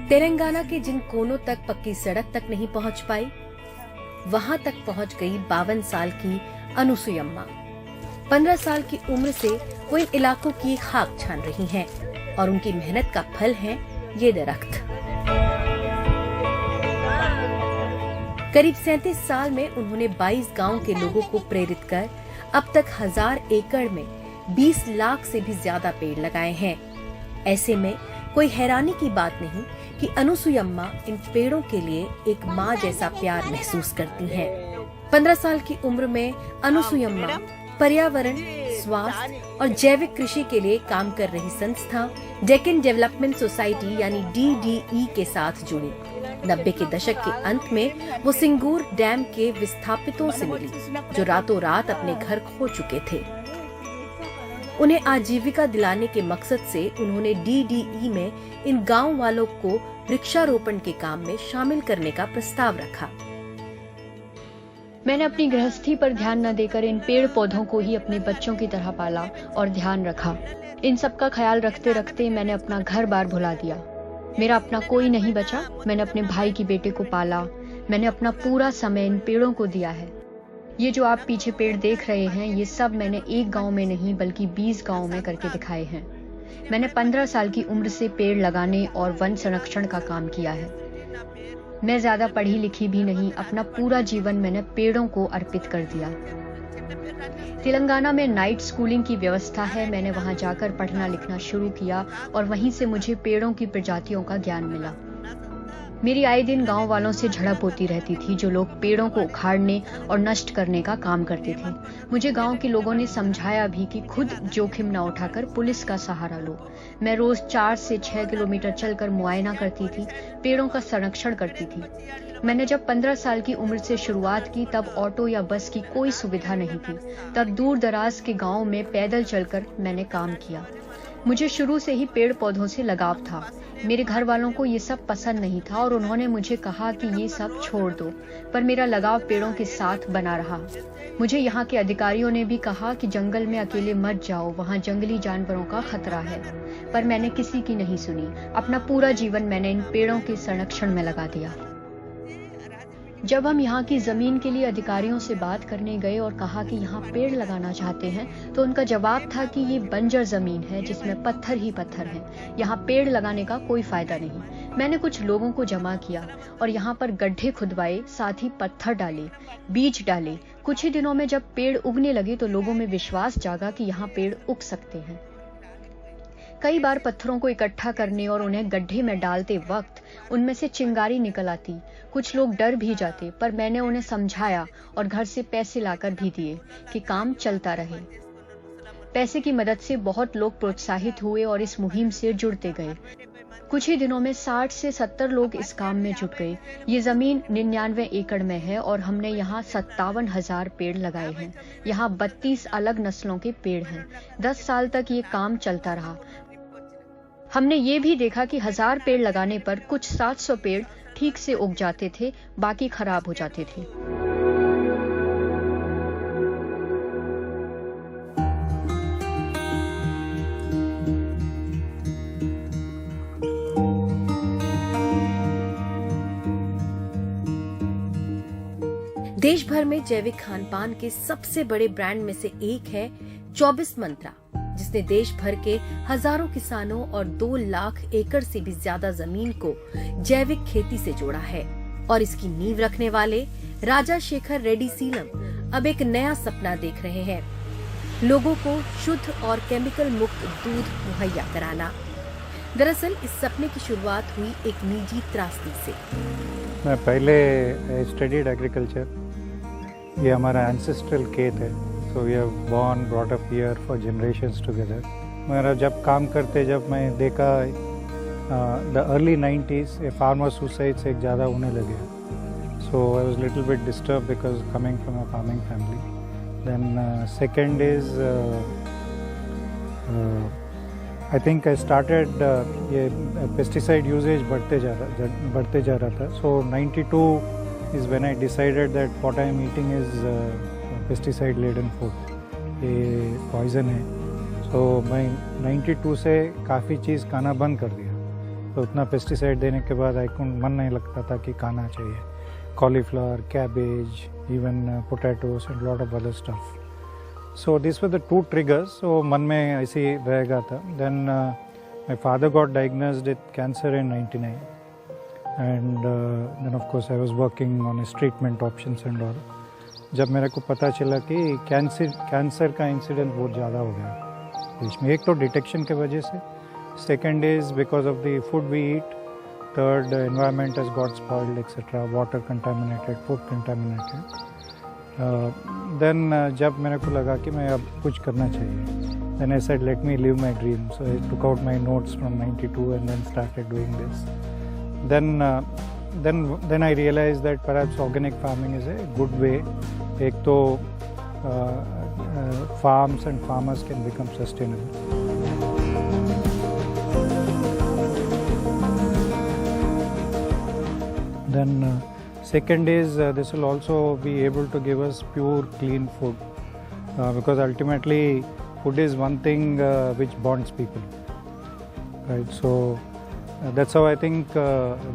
तेलंगाना के जिन कोनों तक पक्की सड़क तक नहीं पहुंच पाई, वहां तक पहुंच गई 52 साल की अनुसुयम्मा। 15 साल की उम्र से वो इन इलाकों की खाक छान रही हैं और उनकी मेहनत का फल है ये दरख्त। करीब 37 साल में उन्होंने 22 गांव के लोगों को प्रेरित कर अब तक 1000 एकड़ में 20 लाख से भी ज्यादा पेड़ लगाए हैं। ऐसे में कोई हैरानी की बात नहीं कि अनुसुयम्मा इन पेड़ों के लिए एक माँ जैसा प्यार महसूस करती हैं। 15 साल की उम्र में अनुसुयम्मा पर्यावरण, स्वास्थ्य और जैविक कृषि के लिए काम कर रही संस्था डेक्कन डेवलपमेंट सोसाइटी यानी DDE के साथ जुड़ी। 90 के दशक के अंत में वो सिंगूर डैम के विस्थापितों से मिली, जो रातों रात अपने घर खो चुके थे। उन्हें आजीविका दिलाने के मकसद से उन्होंने DDE में इन गांव वालों को वृक्षारोपण के काम में शामिल करने का प्रस्ताव रखा। मैंने अपनी गृहस्थी पर ध्यान न देकर इन पेड़ पौधों को ही अपने बच्चों की तरह पाला और ध्यान रखा। इन सब का ख्याल रखते रखते मैंने अपना घर बार भुला दिया। मेरा अपना कोई नहीं बचा। मैंने अपने भाई की बेटे को पाला। मैंने अपना पूरा समय इन पेड़ों को दिया है। ये जो आप पीछे पेड़ देख रहे हैं, ये सब मैंने एक गांव में नहीं बल्कि 20 गांव में करके दिखाए हैं। मैंने 15 साल की उम्र से पेड़ लगाने और वन संरक्षण का काम किया है। मैं ज्यादा पढ़ी लिखी भी नहीं, अपना पूरा जीवन मैंने पेड़ों को अर्पित कर दिया। तेलंगाना में नाइट स्कूलिंग की व्यवस्था है। मैंने वहां जाकर पढ़ना लिखना शुरू किया और वहीं से मुझे पेड़ों की प्रजातियों का ज्ञान मिला। मेरी आए दिन गांव वालों से झड़प होती रहती थी, जो लोग पेड़ों को उखाड़ने और नष्ट करने का काम करते थे। मुझे गांव के लोगों ने समझाया भी कि खुद जोखिम न उठाकर पुलिस का सहारा लो। मैं रोज 4 से 6 किलोमीटर चलकर मुआयना करती थी, पेड़ों का संरक्षण करती थी। मैंने जब 15 साल की उम्र से शुरुआत की, तब ऑटो या बस की कोई सुविधा नहीं थी। तब दूर दराज के गाँव में पैदल चलकर मैंने काम किया। मुझे शुरू से ही पेड़ पौधों से लगाव था। मेरे घर वालों को ये सब पसंद नहीं था और उन्होंने मुझे कहा कि ये सब छोड़ दो, पर मेरा लगाव पेड़ों के साथ बना रहा। मुझे यहाँ के अधिकारियों ने भी कहा कि जंगल में अकेले मत जाओ, वहाँ जंगली जानवरों का खतरा है, पर मैंने किसी की नहीं सुनी। अपना पूरा जीवन मैंने इन पेड़ों के संरक्षण में लगा दिया। जब हम यहाँ की जमीन के लिए अधिकारियों से बात करने गए और कहा कि यहाँ पेड़ लगाना चाहते हैं, तो उनका जवाब था कि ये बंजर जमीन है जिसमें पत्थर ही पत्थर हैं। यहाँ पेड़ लगाने का कोई फायदा नहीं। मैंने कुछ लोगों को जमा किया और यहाँ पर गड्ढे खुदवाए, साथ ही पत्थर डाले, बीज डाले। कुछ ही दिनों में जब पेड़ उगने लगे तो लोगों में विश्वास जागा कि यहाँ पेड़ उग सकते हैं। कई बार पत्थरों को इकट्ठा करने और उन्हें गड्ढे में डालते वक्त उनमें से चिंगारी निकल आती। कुछ लोग डर भी जाते, पर मैंने उन्हें समझाया और घर से पैसे लाकर भी दिए कि काम चलता रहे। पैसे की मदद से बहुत लोग प्रोत्साहित हुए और इस मुहिम से जुड़ते गए। कुछ ही दिनों में 60 से 70 लोग इस काम में जुट गए। ये जमीन 99 एकड़ में है और हमने यहाँ 57,000 पेड़ लगाए हैं। यहाँ 32 अलग नस्लों के पेड़ हैं। 10 साल तक ये काम चलता रहा। हमने ये भी देखा कि 1000 पेड़ लगाने पर कुछ 700 पेड़ ठीक से उग जाते थे, बाकी खराब हो जाते थे। देश भर में जैविक खान पान के सबसे बड़े ब्रांड में से एक है 24 मंत्रा, जिसने देश भर के हजारों किसानों और 2 लाख एकड़ से भी ज्यादा जमीन को जैविक खेती से जोड़ा है। और इसकी नींव रखने वाले राजा शेखर रेड्डी सीलम अब एक नया सपना देख रहे हैं, लोगों को शुद्ध और केमिकल मुक्त दूध मुहैया कराना। दरअसल इस सपने की शुरुआत हुई एक निजी त्रासदी से। मैं पहले स्टडीड एग्रीकल्चर, ये हमारा एंसेस्ट्रल खेत है, so we have born brought up here for generations together. मेरा जब काम करते जब मैं देखा the early 90s a farmer suicides एक ज़्यादा होने लगे, so I was little bit disturbed because coming from a farming family. Then second is I think I started ये pesticide usage बढ़ते जा रहा था, so 92 is when I decided that what I am eating is pesticide laden food, ये poison है। so मैं 92 से काफ़ी चीज़ खाना बंद कर दिया। तो उतना पेस्टिसाइड देने के बाद मन नहीं लगता था कि खाना चाहिए. Cauliflower, cabbage, even potatoes and lot of other stuff. So these were the two triggers. So मन में ऐसे ही रहेगा था. Then my father got diagnosed with cancer in 99. And then of course I was working on his treatment options and all. जब मेरे को पता चला कि कैंसर का इंसिडेंस बहुत ज़्यादा हो गया बीच में. एक तो डिटेक्शन के वजह से, second is because of the food we eat, third environment has got spoiled, etc., water contaminated, food contaminated. Then जब मेरे को लगा कि मैं अब कुछ करना चाहिए, then I said let me live my dream. So I took out my notes from 92 and then started doing this. Then I realized that perhaps organic farming is a good way. एक तो farms and farmers can become sustainable. Then second is this will also be able to give us pure clean food because ultimately food is one thing which bonds people, right? So that's how I think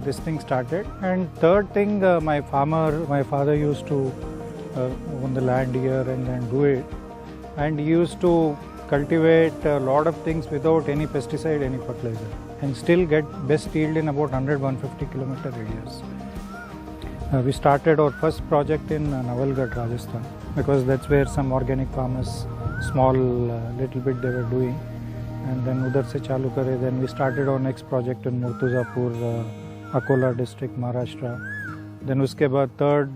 this thing started. And third thing, my father used to own the land here and then do it, and he used to cultivate a lot of things without any pesticide, any fertilizer, and still get best yield in about 100-150 kilometer radius. We started our first project in Navalgarh, Rajasthan, because that's where some organic farmers, small little bit they were doing, and then udhar se chalu kare. Then we started our next project in Murtuzapur, Akola district, Maharashtra. Then uske baad third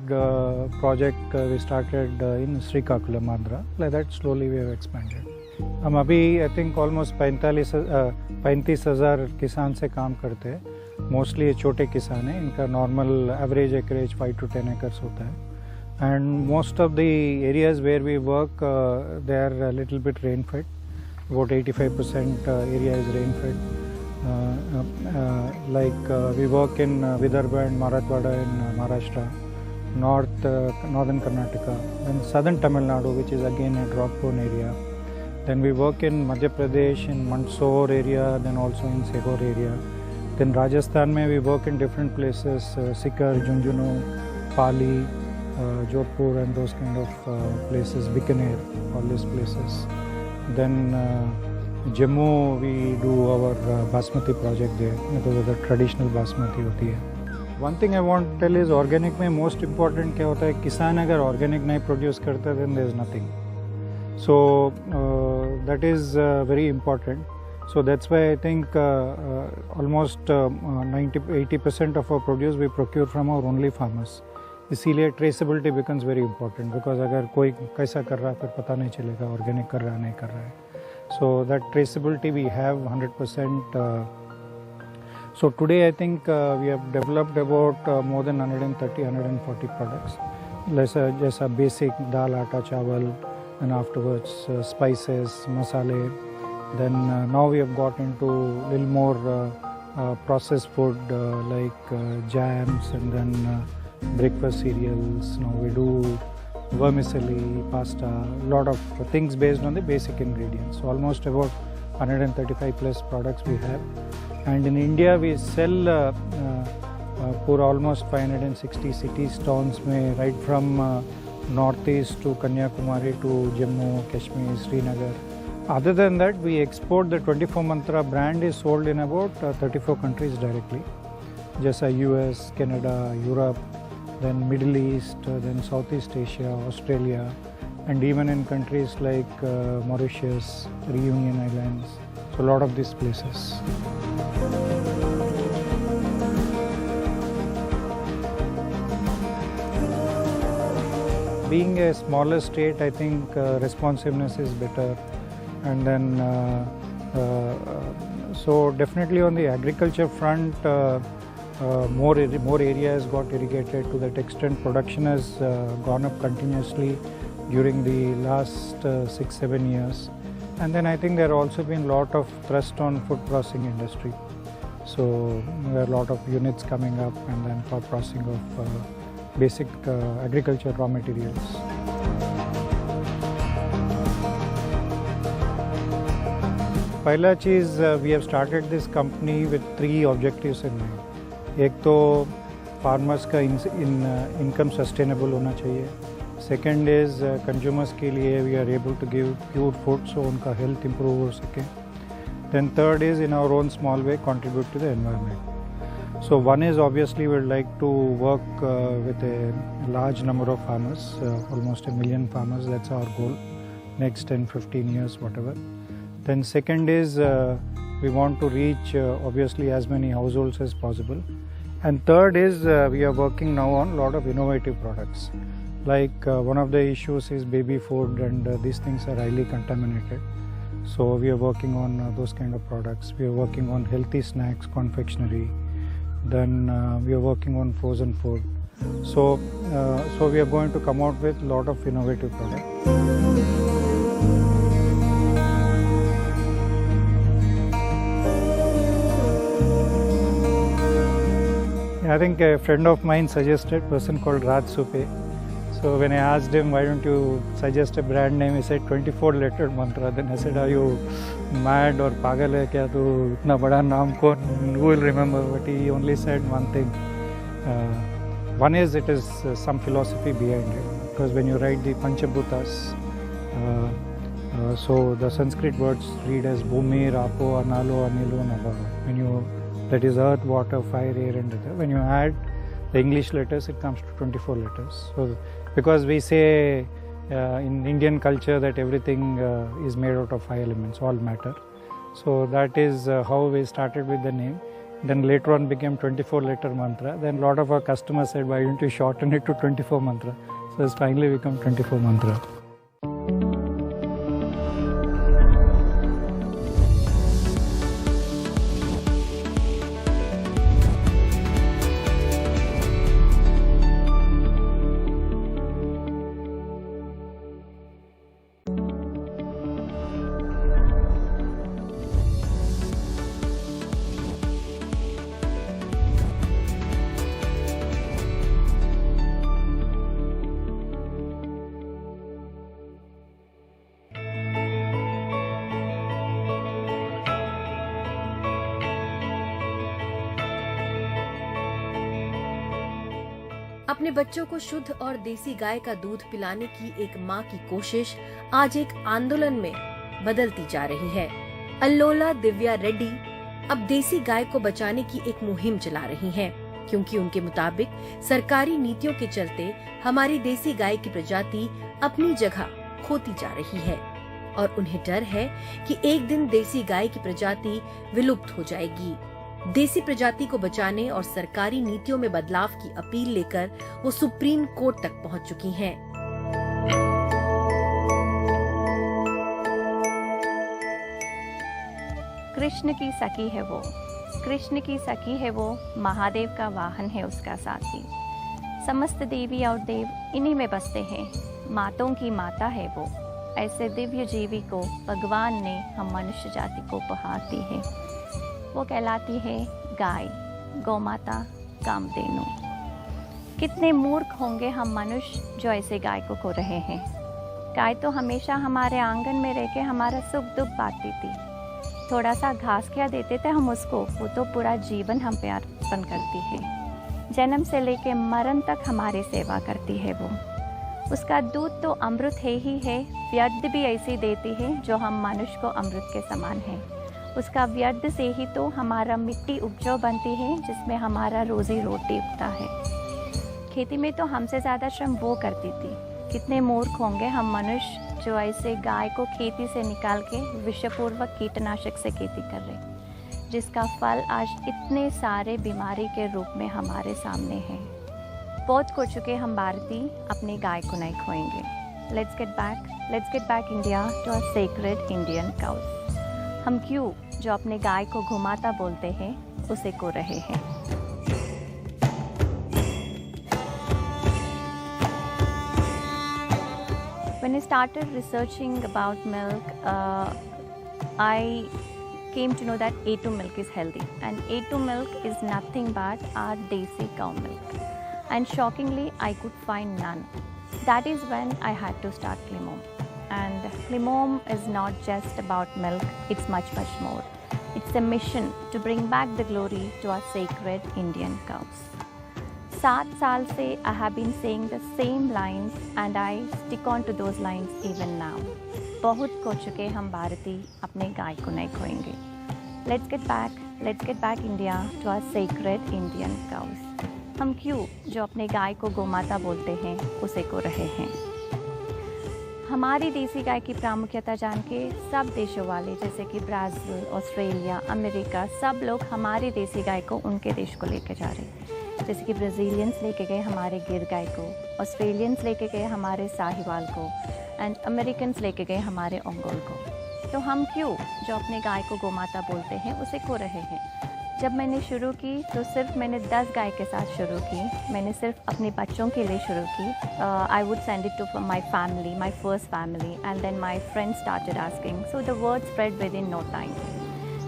project we started in Srikakulam, Andhra. Like that slowly we have expanded. हम अभी I think almost 35,000 किसान से काम करते हैं. Mostly ये छोटे किसान हैं, इनका normal average acreage 5 to 10 acres होता है. And most of the areas where we work they are little bit rain fed. About 85% area is rain fed. Like we work in Vidarbha and Marathwada in Maharashtra, northern Karnataka, and southern Tamil Nadu, which is again a drought prone area. Then we work in Madhya Pradesh, in Mandsaur area, then also in Segor area. Then Rajasthan mein we work in different places, Sikar, Junjunu, Pali, Jodhpur and those kind of places, Bikaner, all these places. Then Jammu we do our Basmati project there, because of the traditional Basmati hoti hai. One thing I want to tell is organic mein most important kya hota hai, kisan agar organic nahi produce karta then there is nothing. So that is very important. So that's why I think almost 90-80% of our produce we procure from our only farmers. इसीलिए traceability becomes very important, because अगर कोई कैसा कर रहा है फिर पता नहीं चलेगा organic कर रहा है नहीं कर रहा है. So that traceability we have 100%. So today I think we have developed about more than 130-140 products. जैसा basic दाल, आटा, चावल, and afterwards spices, masale. Then now we have got into little more processed food like jams, and then breakfast cereals. Now we do vermicelli, pasta, a lot of things based on the basic ingredients. So almost about 135 plus products we have. And in India we sell for almost 560 cities, towns mein, right from northeast to Kanyakumari to Jammu, Kashmir, Srinagar. Other than that, we export. The 24 Mantra brand is sold in about 34 countries directly. Just US, Canada, Europe, then Middle East, then Southeast Asia, Australia, and even in countries like Mauritius, Reunion Islands. So a lot of these places. Being a smaller state, I think responsiveness is better. And then so definitely on the agriculture front, more area has got irrigated. To that extent, production has gone up continuously during the last 6-7 years. And then I think there have also been a lot of thrust on food processing industry. So there are a lot of units coming up, and then for processing of basic agriculture raw materials. पहला चीज़ we have started this company with 3 objectives in mind. एक तो farmers का income sustainable होना चाहिए। Second is consumers के लिए we are able to give pure food, so उनका हेल्थ इंप्रूव हो सके। Then third is in our own small way contribute to the environment. So one is obviously we would like to work with a large number of farmers, almost 1 million farmers. That's our goal, next 10-15 years, whatever. Then second is we want to reach obviously as many households as possible. And third is we are working now on a lot of innovative products. Like one of the issues is baby food, and these things are highly contaminated. So we are working on those kind of products. We are working on healthy snacks, confectionery. Then we are working on frozen food. So we are going to come out with a lot of innovative products. I think a friend of mine suggested a person called Raj Supe. So when I asked him, why don't you suggest a brand name, he said 24-letter mantra. Then I said, are you mad or pagal hai kya, tu itna bada naam kon, who will remember? But he only said one thing. One is it is some philosophy behind it, because when you write the Panchabhutas, so the Sanskrit words read as Bhumi, Rapo, Analo, Anilo, Nava. When you, that is earth, water, fire, air and ether. When you add the English letters, it comes to 24 letters. So because we say in Indian culture that everything is made out of 5 elements, all matter. So that is how we started with the name. Then later on became 24-letter mantra. Then a lot of our customers said, why don't you shorten it to 24 mantra? So it's finally become 24 mantra. अपने बच्चों को शुद्ध और देसी गाय का दूध पिलाने की एक माँ की कोशिश आज एक आंदोलन में बदलती जा रही है। अल्लोला दिव्या रेड्डी अब देसी गाय को बचाने की एक मुहिम चला रही हैं, क्योंकि उनके मुताबिक सरकारी नीतियों के चलते हमारी देसी गाय की प्रजाति अपनी जगह खोती जा रही है और उन्हें डर है कि एक दिन देसी गाय की प्रजाति विलुप्त हो जाएगी। देसी प्रजाति को बचाने और सरकारी नीतियों में बदलाव की अपील लेकर वो सुप्रीम कोर्ट तक पहुंच चुकी हैं। कृष्ण की सखी है वो, कृष्ण की सखी है वो, महादेव का वाहन है उसका साथी। समस्त देवी और देव इन्हीं में बसते हैं, मातों की माता है वो। ऐसे दिव्य जीवी को भगवान ने हम मनुष्य जाति को उपहार दी है। वो कहलाती है गाय, गौ माता, कामधेनु। कितने मूर्ख होंगे हम मनुष्य जो ऐसे गाय को खो रहे हैं। गाय तो हमेशा हमारे आंगन में रह के हमारा सुख दुख बांटती थी। थोड़ा सा घास क्या देते थे हम उसको, वो तो पूरा जीवन हम पे अर्पण करती है। जन्म से लेके मरण तक हमारी सेवा करती है वो। उसका दूध तो अमृत है ही है, व्यर्थ भी ऐसी देती है जो हम मनुष्य को अमृत के समान है। उसका व्यर्थ से ही तो हमारा मिट्टी उपजाऊ बनती है, जिसमें हमारा रोजी रोटी उगता है। खेती में तो हमसे ज़्यादा श्रम वो करती थी। कितने मूर्ख होंगे हम मनुष्य जो ऐसे गाय को खेती से निकाल के विषपूर्वक कीटनाशक से खेती कर रहे, जिसका फल आज इतने सारे बीमारी के रूप में हमारे सामने है। बहुत खो चुके हम भारतीय, अपनी गाय को नहीं खोएंगे। Let's get back India to our sacred Indian cows. हम क्यों जो अपने गाय को घुमाता बोलते हैं उसे खो रहे हैं। When I started researching about milk, I came to know that A2 milk is healthy, and A2 milk is nothing but our desi cow milk. And shockingly, I could find none. That is when I had to start Climome. and Climome is not just about milk, it's much more. It's a mission to bring back the glory to our sacred Indian cows. 7 साल से I have been saying the same lines and I stick on to those lines even now. बहुत खो चुके हम भारतीय, अपने गाय को नहीं खोएंगे. Let's get back India to our sacred Indian cows. हम क्यों जो अपने गाय को गोमाता बोलते हैं उसे खो रहे हैं. हमारी देसी गाय की प्रामुख्यता जान के सब देशों वाले जैसे कि ब्राज़ील, ऑस्ट्रेलिया, अमेरिका, सब लोग हमारी देसी गाय को उनके देश को लेके जा रहे हैं. जैसे कि ब्राज़ीलियंस लेके गए हमारे गिर गाय को, ऑस्ट्रेलियंस लेके गए हमारे साहिवाल को एंड अमेरिकन्स लेके गए हमारे ओंगोल को. तो हम क्यों जो अपने गाय को गोमाता बोलते हैं उसे खो रहे हैं. जब मैंने शुरू की तो सिर्फ मैंने 10 गाय के साथ शुरू की. मैंने सिर्फ अपने बच्चों के लिए शुरू की. I would send it to my family, my first family, and then my friends started asking. So the word spread within no time.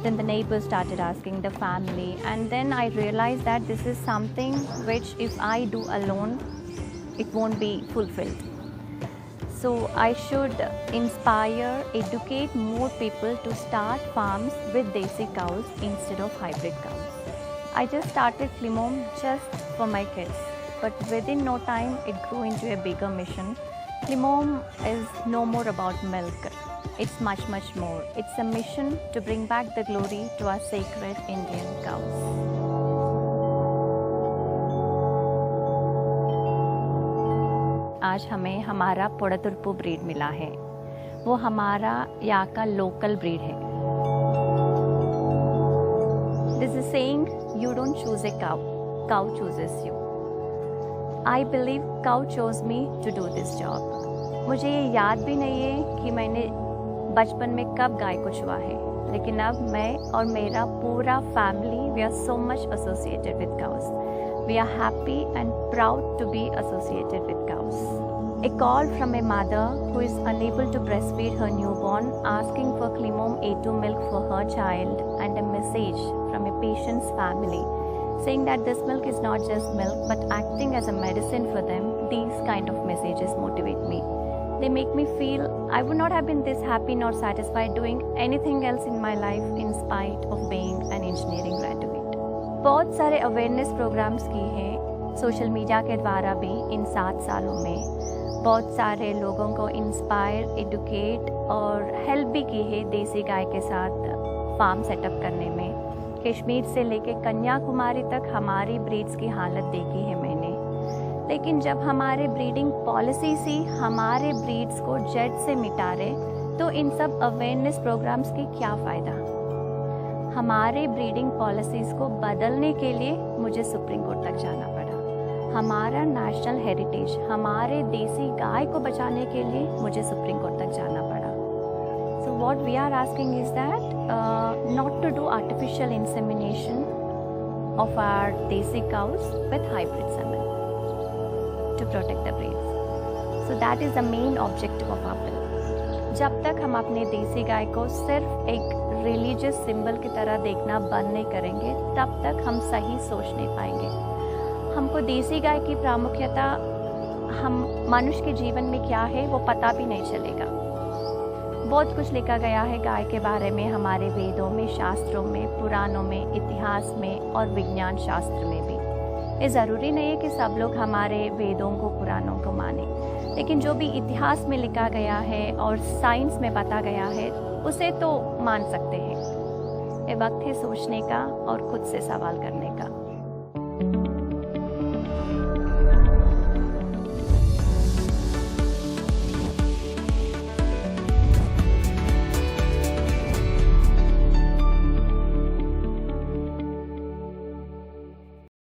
Then the neighbors started asking, the family, and then I realized that this is something which if I do alone, it won't be fulfilled. So I should inspire, educate more people to start farms with desi cows instead of hybrid cows. I just started Climome just for my kids, but within no time it grew into a bigger mission. Climome is no more about milk. It's much more. It's a mission to bring back the glory to our sacred Indian cows. आज हमें हमारा पोड़तुर्पु breed मिला है. वो हमारा यहाँ का local breed है. This is saying you don't choose a cow, cow chooses you. I believe cow chose me to do this job. मुझे ये याद भी नहीं है कि मैंने बचपन में कब गाय को छुआ है, लेकिन अब मैं और मेरा पूरा family we are so much associated with cows. We are happy and proud to be associated with cows. A call from a mother who is unable to breastfeed her newborn asking for Climome A2 milk for her child, and a message from a patient's family saying that this milk is not just milk but acting as a medicine for them. These kind of messages motivate me. They make me feel I would not have been this happy nor satisfied doing anything else in my life in spite of being an engineering graduate. बहुत सारे awareness programmes किए हैं social media के द्वारा भी इन 7 सालों में. बहुत सारे लोगों को इंस्पायर, एडुकेट और हेल्प भी की है देसी गाय के साथ फार्म सेटअप करने में. कश्मीर से लेके कन्याकुमारी तक हमारी ब्रीड्स की हालत देखी है मैंने. लेकिन जब हमारे ब्रीडिंग पॉलिसीज ही हमारे ब्रीड्स को जड़ से मिटा रहे तो इन सब अवेयरनेस प्रोग्राम्स की क्या फ़ायदा. हमारे ब्रीडिंग पॉलिसीज़ को बदलने के लिए मुझे सुप्रीम कोर्ट तक जाना पड़ा. हमारा नेशनल हेरिटेज, हमारे देसी गाय को बचाने के लिए मुझे सुप्रीम कोर्ट तक जाना पड़ा. So what we are asking is that not to do artificial insemination of our desi cows with hybrid semen to protect the breeds. So that is the main objective of our bill. जब तक हम अपने देसी गाय को सिर्फ एक religious symbol की तरह देखना बंद नहीं करेंगे तब तक हम सही सोच नहीं पाएंगे. हमको देसी गाय की प्रामुख्यता हम मनुष्य के जीवन में क्या है वो पता भी नहीं चलेगा. बहुत कुछ लिखा गया है गाय के बारे में हमारे वेदों में, शास्त्रों में, पुराणों में, इतिहास में और विज्ञान शास्त्र में भी. ये ज़रूरी नहीं है कि सब लोग हमारे वेदों को, पुराणों को माने, लेकिन जो भी इतिहास में लिखा गया है और साइंस में बता गया है उसे तो मान सकते हैं. ये वक्त है सोचने का और खुद से सवाल करने का.